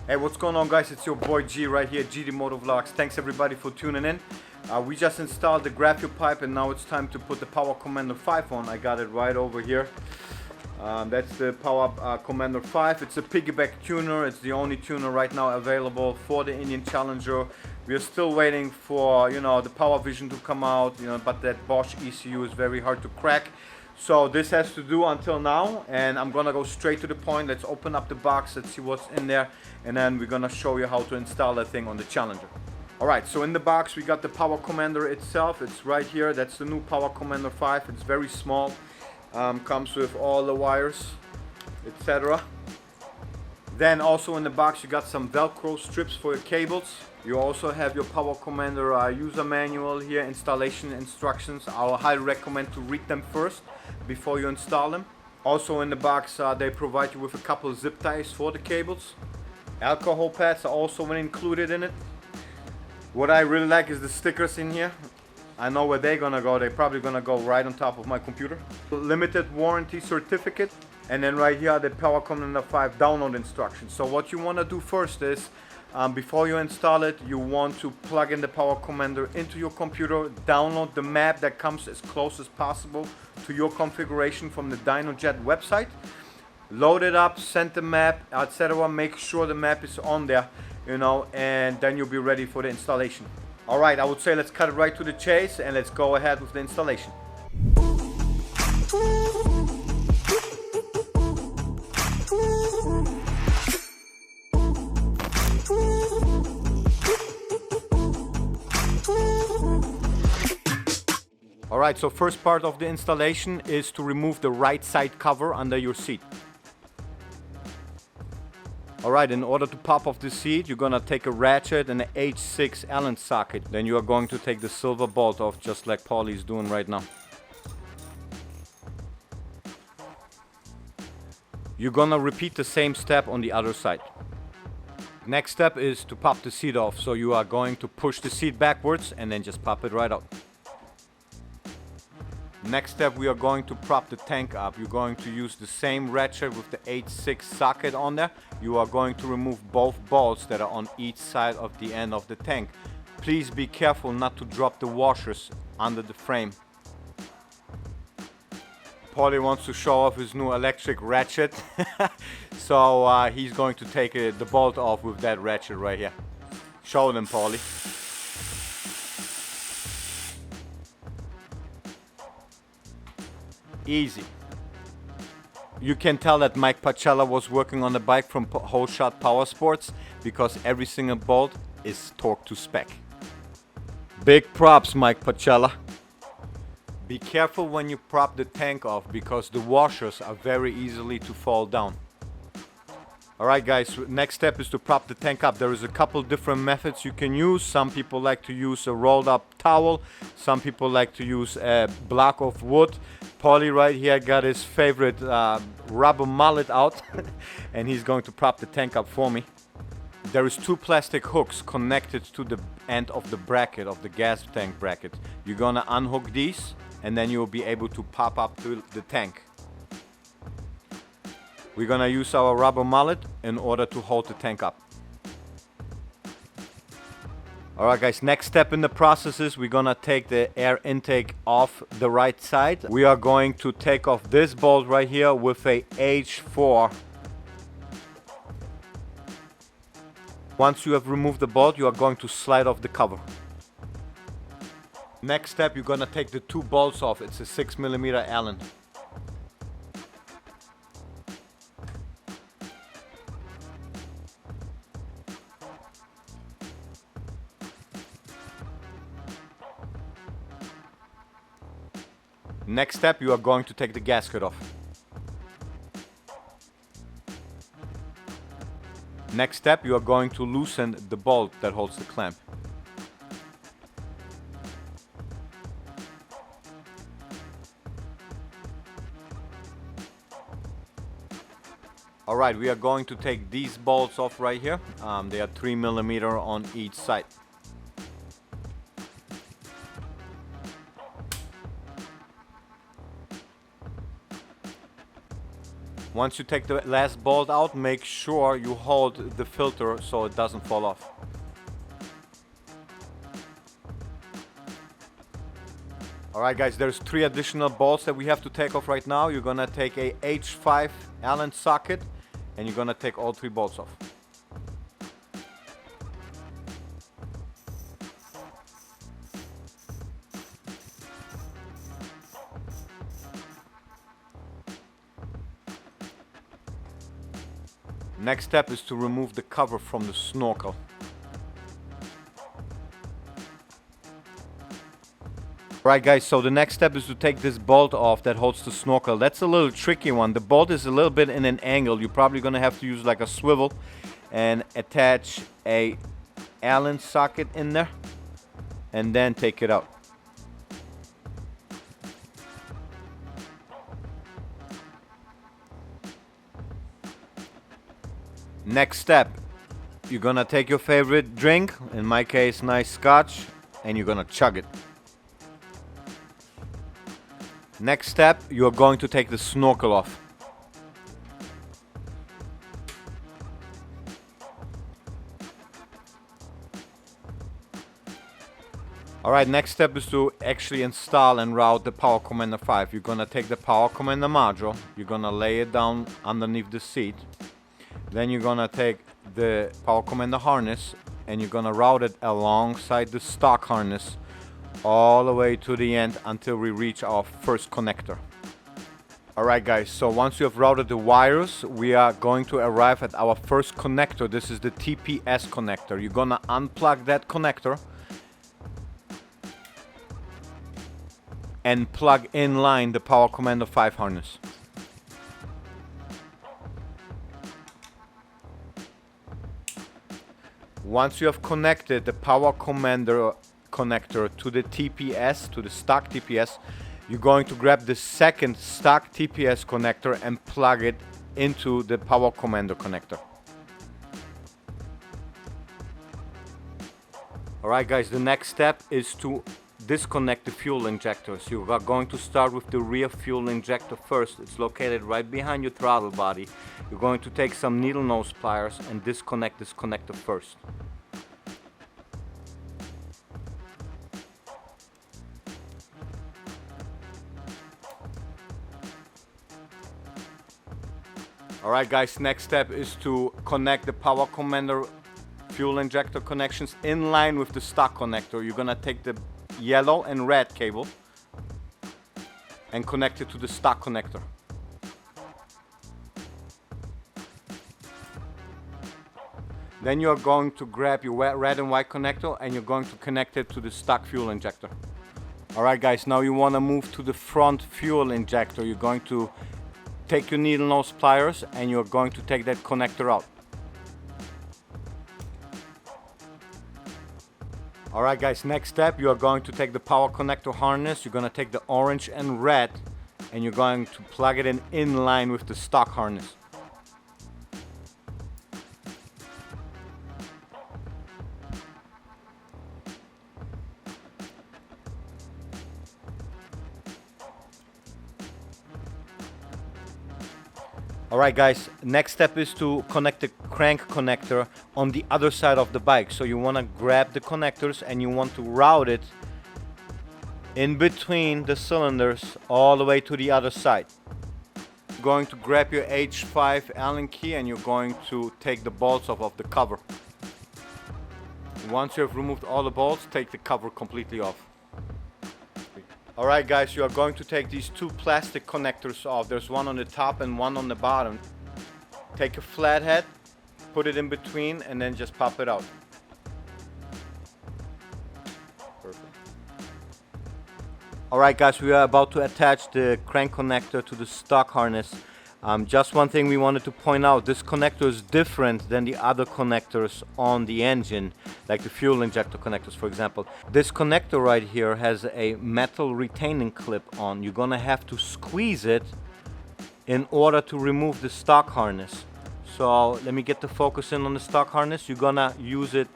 Hey, what's going on, guys? It's your boy G right here, GD Motovlogs. Thanks everybody for tuning in. We just installed the graphite pipe and now it's time to put the Power Commander V on. I got it right over here. That's the Power Commander V. It's a piggyback tuner. It's the only tuner right now available for the Indian Challenger. We are still waiting for, the Power Vision to come out, but that Bosch ECU is very hard to crack. So this has to do until now, and I'm gonna go straight to the point. Let's open up the box, let's see what's in there, and then we're gonna show you how to install that thing on the Challenger. Alright, so in the box we got the Power Commander itself. It's right here. That's the new Power Commander V. It's very small, comes with all the wires, etc. Then also in the box you got some Velcro strips for your cables. You also have your Power Commander user manual here, installation instructions. I highly recommend to read them first before you install them. Also in the box they provide you with a couple of zip ties for the cables. Alcohol pads are also included in it. What I really like is the stickers in here. I know where they're gonna go. They're probably gonna go right on top of my computer. Limited warranty certificate. And then right here the Power Commander V download instructions. So what you want to do first is, before you install it, you want to plug in the Power Commander into your computer, download the map that comes as close as possible to your configuration from the Dynojet website, load it up, send the map, etc. Make sure the map is on there, and then you'll be ready for the installation. Alright, I would say let's cut it right to the chase and let's go ahead with the installation. Alright, so first part of the installation is to remove the right side cover under your seat. Alright, in order to pop off the seat, you're gonna take a ratchet and an H6 Allen socket. Then you are going to take the silver bolt off, just like Paulie is doing right now. You're gonna repeat the same step on the other side. Next step is to pop the seat off. So you are going to push the seat backwards and then just pop it right out. Next step, we are going to prop the tank up. You're going to use the same ratchet with the H6 socket on there. You are going to remove both bolts that are on each side of the end of the tank. Please be careful not to drop the washers under the frame. Paulie wants to show off his new electric ratchet. So he's going to take the bolt off with that ratchet right here. Show them, Paulie. Easy. You can tell that Mike Pacella was working on the bike from Whole Shot Power Sports because every single bolt is torqued to spec. Big props, Mike Pacella. Be careful when you prop the tank off because the washers are very easily to fall down. Alright guys, next step is to prop the tank up. There is a couple different methods you can use. Some people like to use a rolled up towel. Some people like to use a block of wood. Paulie right here got his favorite rubber mallet out and he's going to prop the tank up for me. There is two plastic hooks connected to the end of the bracket, of the gas tank bracket. You're gonna unhook these and then you'll be able to pop up to the tank. We're gonna use our rubber mallet in order to hold the tank up. Alright guys, next step in the process is we're gonna take the air intake off the right side. We are going to take off this bolt right here with a H4. Once you have removed the bolt, you are going to slide off the cover. Next step, you're gonna take the two bolts off. It's a 6mm Allen. Next step, you are going to take the gasket off. Next step, you are going to loosen the bolt that holds the clamp. Alright, we are going to take these bolts off right here. They are 3mm on each side. Once you take the last bolt out, make sure you hold the filter so it doesn't fall off. Alright guys, there's 3 additional bolts that we have to take off right now. You're gonna take a H5 Allen socket and you're gonna take all 3 bolts off. Next step is to remove the cover from the snorkel. Right guys, so the next step is to take this bolt off that holds the snorkel. That's a little tricky one. The bolt is a little bit in an angle. You're probably gonna have to use like a swivel and attach a Allen socket in there and then take it out. Next step, you're gonna take your favorite drink, in my case nice scotch, and you're gonna chug it. Next step, you're going to take the snorkel off. Alright, next step is to actually install and route the Power Commander V. You're gonna take the Power Commander module, you're gonna lay it down underneath the seat. Then you're gonna take the Power Commander harness and you're gonna route it alongside the stock harness all the way to the end until we reach our first connector. Alright guys, so once you have routed the wires, we are going to arrive at our first connector. This is the TPS connector. You're gonna unplug that connector and plug in line the Power Commander V harness. Once you have connected the Power Commander connector to the TPS, to the stock TPS, you're going to grab the second stock TPS connector and plug it into the Power Commander connector. Alright guys, the next step is to disconnect the fuel injectors. You are going to start with the rear fuel injector first. It's located right behind your throttle body. You're going to take some needle nose pliers and disconnect this connector first. Alright guys, next step is to connect the Power Commander fuel injector connections in line with the stock connector. You're gonna take the yellow and red cable and connect it to the stock connector. Then you're going to grab your red and white connector and you're going to connect it to the stock fuel injector. Alright guys, now you want to move to the front fuel injector. You're going to take your needle nose pliers and you're going to take that connector out. Alright guys, next step, you are going to take the power connector harness. You're going to take the orange and red and you're going to plug it in line with the stock harness. Alright guys, next step is to connect the crank connector on the other side of the bike. So you want to grab the connectors and you want to route it in between the cylinders all the way to the other side. You're going to grab your H5 Allen key and you're going to take the bolts off of the cover. Once you have removed all the bolts, take the cover completely off. Alright guys, you are going to take these two plastic connectors off. There's one on the top and one on the bottom. Take a flathead, put it in between and then just pop it out. Perfect. Alright guys, we are about to attach the crank connector to the stock harness. Just one thing we wanted to point out, this connector is different than the other connectors on the engine, like the fuel injector connectors for example. This connector right here has a metal retaining clip on. You're gonna have to squeeze it in order to remove the stock harness. So let me get the focus in on the stock harness. You're gonna use it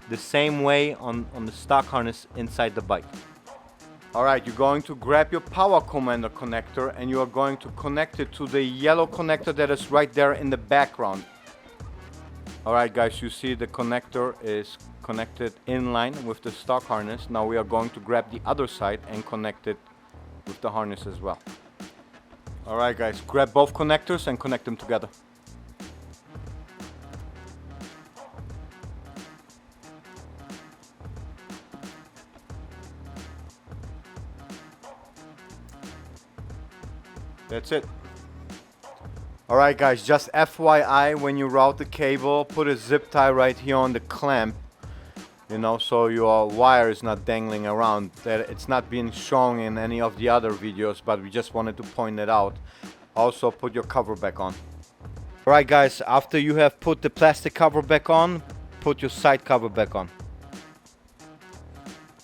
the same way on the stock harness inside the bike. Alright, you're going to grab your Power Commander connector and you are going to connect it to the yellow connector that is right there in the background. Alright guys, you see the connector is connected in line with the stock harness. Now we are going to grab the other side and connect it with the harness as well. Alright guys, grab both connectors and connect them together. That's it. Alright guys, just FYI, when you route the cable, put a zip tie right here on the clamp, you know, so your wire is not dangling around. That it's not being shown in any of the other videos, but we just wanted to point it out. Also put your cover back on. Alright guys, after you have put the plastic cover back on, put your side cover back on.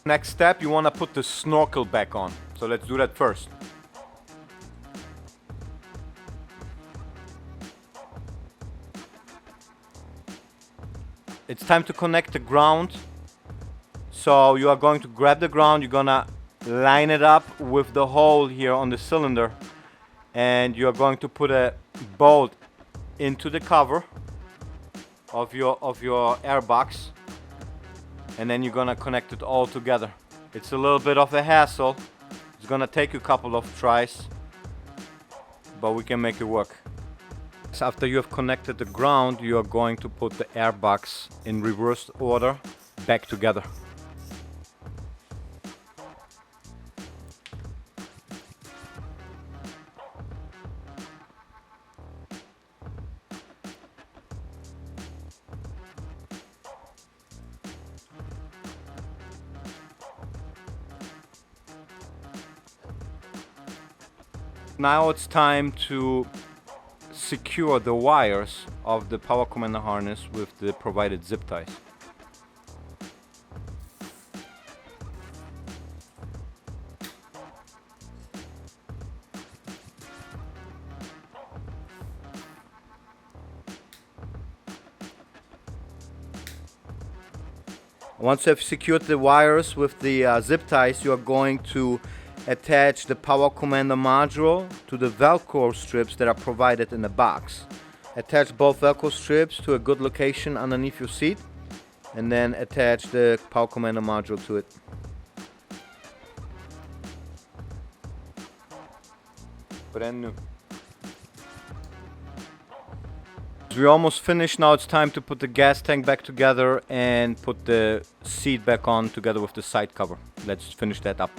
Next step, you want to put the snorkel back on. So let's do that first. It's time to connect the ground. So you are going to grab the ground, you're gonna line it up with the hole here on the cylinder, and you are going to put a bolt into the cover of your air box, and then you're gonna connect it all together. It's a little bit of a hassle. It's gonna take you a couple of tries, but we can make it work. So after you have connected the ground, you are going to put the air box in reverse order back together. Now it's time to secure the wires of the Power Commander harness with the provided zip ties. Once you have secured the wires with the zip ties, you are going to attach the Power Commander module to the Velcro strips that are provided in the box. Attach both Velcro strips to a good location underneath your seat, and then attach the Power Commander module to it. Brand new. We're almost finished now. It's time to put the gas tank back together and put the seat back on together with the side cover. Let's finish that up.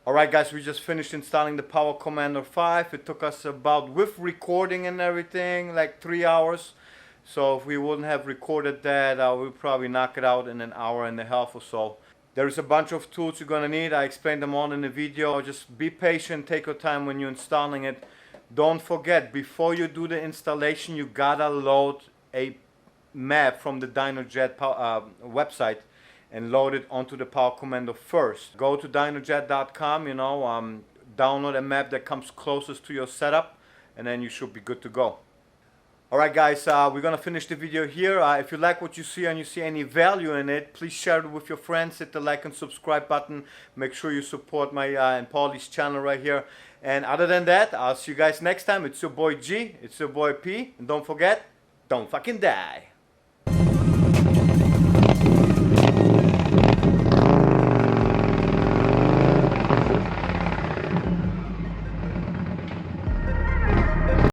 Alright guys, we just finished installing the Power Commander V. It took us about, with recording and everything, like 3 hours. So if we wouldn't have recorded that, we'd probably knock it out in an hour and a half or so. There's a bunch of tools you're gonna need. I explained them all in the video. Just be patient, take your time when you're installing it. Don't forget, before you do the installation, you gotta load a map from the Dynojet website and load it onto the Power Commander first. Go to dynojet.com, download a map that comes closest to your setup, and then you should be good to go. Alright guys, we're gonna finish the video here. If you like what you see and you see any value in it, please share it with your friends, hit the like and subscribe button. Make sure you support my and Paulie's channel right here. And other than that, I'll see you guys next time. It's your boy G, it's your boy P, and don't forget, don't fucking die.